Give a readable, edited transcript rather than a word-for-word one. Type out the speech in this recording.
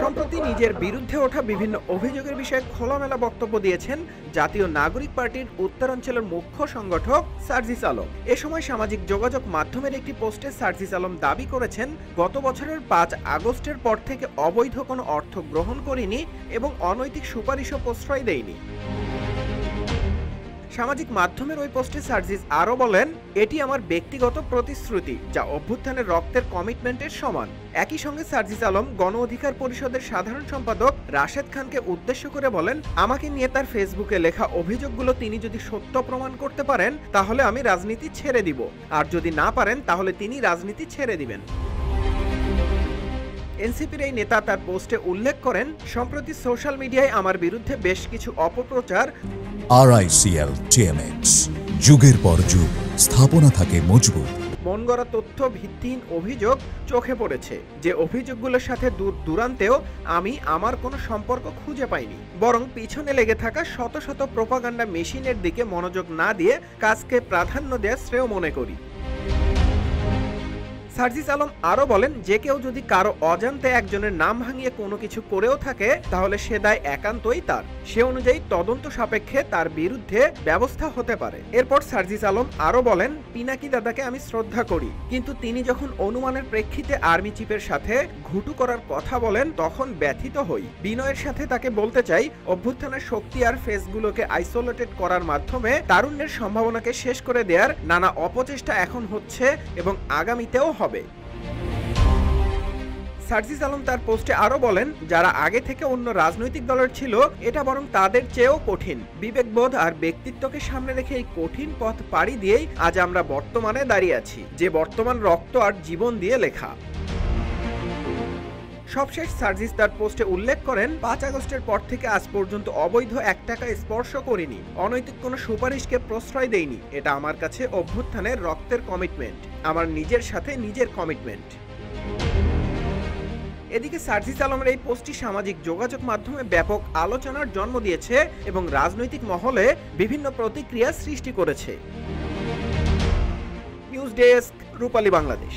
সম্প্রতি নিজের বিরুদ্ধে ওঠা বিভিন্ন অভিযোগের বিষয়ে খোলামেলা বক্তব্য দিয়েছেন জাতীয় নাগরিক পার্টির উত্তরাঞ্চলের মুখ্য সংগঠক সার্জিস আলম। এ সময় সামাজিক যোগাযোগ মাধ্যমের একটি পোস্টে সার্জিস আলম দাবি করেছেন, গত বছরের ৫ আগস্টের পর থেকে অবৈধ কোনো অর্থ গ্রহণ করিনি এবং অনৈতিক সুপারিশও প্রশ্রয় দেয়নি। সামাজিক মাধ্যমের ওই পোস্টে সার্জিস আরও বলেন, এটি আমার ব্যক্তিগত প্রতিশ্রুতি যা অভ্যুত্থানের রক্তের কমিটমেন্টের সমান। একই সঙ্গে সার্জিস আলম গণ অধিকার পরিষদের সাধারণ সম্পাদক রাশেদ খানকে উদ্দেশ্য করে বলেন, আমাকে নিয়ে তার ফেসবুকে লেখা অভিযোগগুলো তিনি যদি সত্য প্রমাণ করতে পারেন তাহলে আমি রাজনীতি ছেড়ে দিব, আর যদি না পারেন তাহলে তিনি রাজনীতি ছেড়ে দিবেন। এনসিপির এই নেতা তার পোস্টে উল্লেখ করেন, সম্প্রতি সোশ্যাল মিডিয়ায় আমার বিরুদ্ধে বেশ কিছু অপপ্রচার RICL TMX যুগের পর যুগ স্থাপনা থাকে মজবুত। মন গড়া তথ্য ভিত্তিহীন অভিযোগ চোখে পড়েছে, যে অভিযোগগুলোর সাথে দূর দূরান্তেও আমি আমার কোনো সম্পর্ক খুঁজে পাইনি, বরং পিছনে লেগে থাকা শত শত প্রোপাগান্ডা মেশিনের দিকে মনোযোগ না দিয়ে কাজকে প্রাধান্য দেওয়া শ্রেয় মনে করি। সার্জিস আলম আরও বলেন, যে কেউ যদি কারো অজান্তে একজনের নাম ভাঙিয়ে কোনো কিছু করেও থাকে তাহলে সে দায় একান্তই তার, সে অনুযায়ী তদন্ত সাপেক্ষে তার বিরুদ্ধে ব্যবস্থা হতে পারে। এরপর সার্জিস আলম আরও বলেন, পিনাকি দাদাকে আমি শ্রদ্ধা করি, কিন্তু তিনি যখন অনুমানের প্রেক্ষিতে আর্মি চিফের সাথে ঘুটু করার কথা বলেন তখন ব্যথিত হই। বিনয়ের সাথে তাকে বলতে চাই, অভ্যুত্থানের শক্তি আর ফেসগুলোকে আইসোলেটেড করার মাধ্যমে তারুণ্যের সম্ভাবনাকে শেষ করে দেওয়ার নানা অপচেষ্টা এখন হচ্ছে এবং আগামীতেও হবে। সার্জিস আলম তার পোস্টে আরো বলেন, যারা আগে থেকে অন্য রাজনৈতিক দলের ছিল এটা বরং তাদের চেয়েও কঠিন। বিবেকবোধ আর ব্যক্তিত্বকে সামনে রেখে এই কঠিন পথ পাড়ি দিয়েই আজ আমরা বর্তমানে দাঁড়িয়ে আছি, যে বর্তমান রক্ত আর জীবন দিয়ে লেখা। সবশেষ সার্জিস তার পোস্টে উল্লেখ করেন, ৫ আগস্টের পর থেকে আজ পর্যন্ত অবৈধ ১ টাকা স্পর্শ করিনি, অনৈতিক কোনো সুপারিশকে প্রশ্রয় দেইনি। এটা আমার কাছে অভ্যুত্থানের রক্তের কমিটমেন্ট, আমার নিজের সাথে নিজের কমিটমেন্ট। এদিকে সার্জিস আলমের এই পোস্টটি সামাজিক যোগাযোগ মাধ্যমে ব্যাপক আলোচনার জন্ম দিয়েছে এবং রাজনৈতিক মহলে বিভিন্ন প্রতিক্রিয়া সৃষ্টি করেছে। নিউজ ডেস্ক, রূপালী বাংলাদেশ।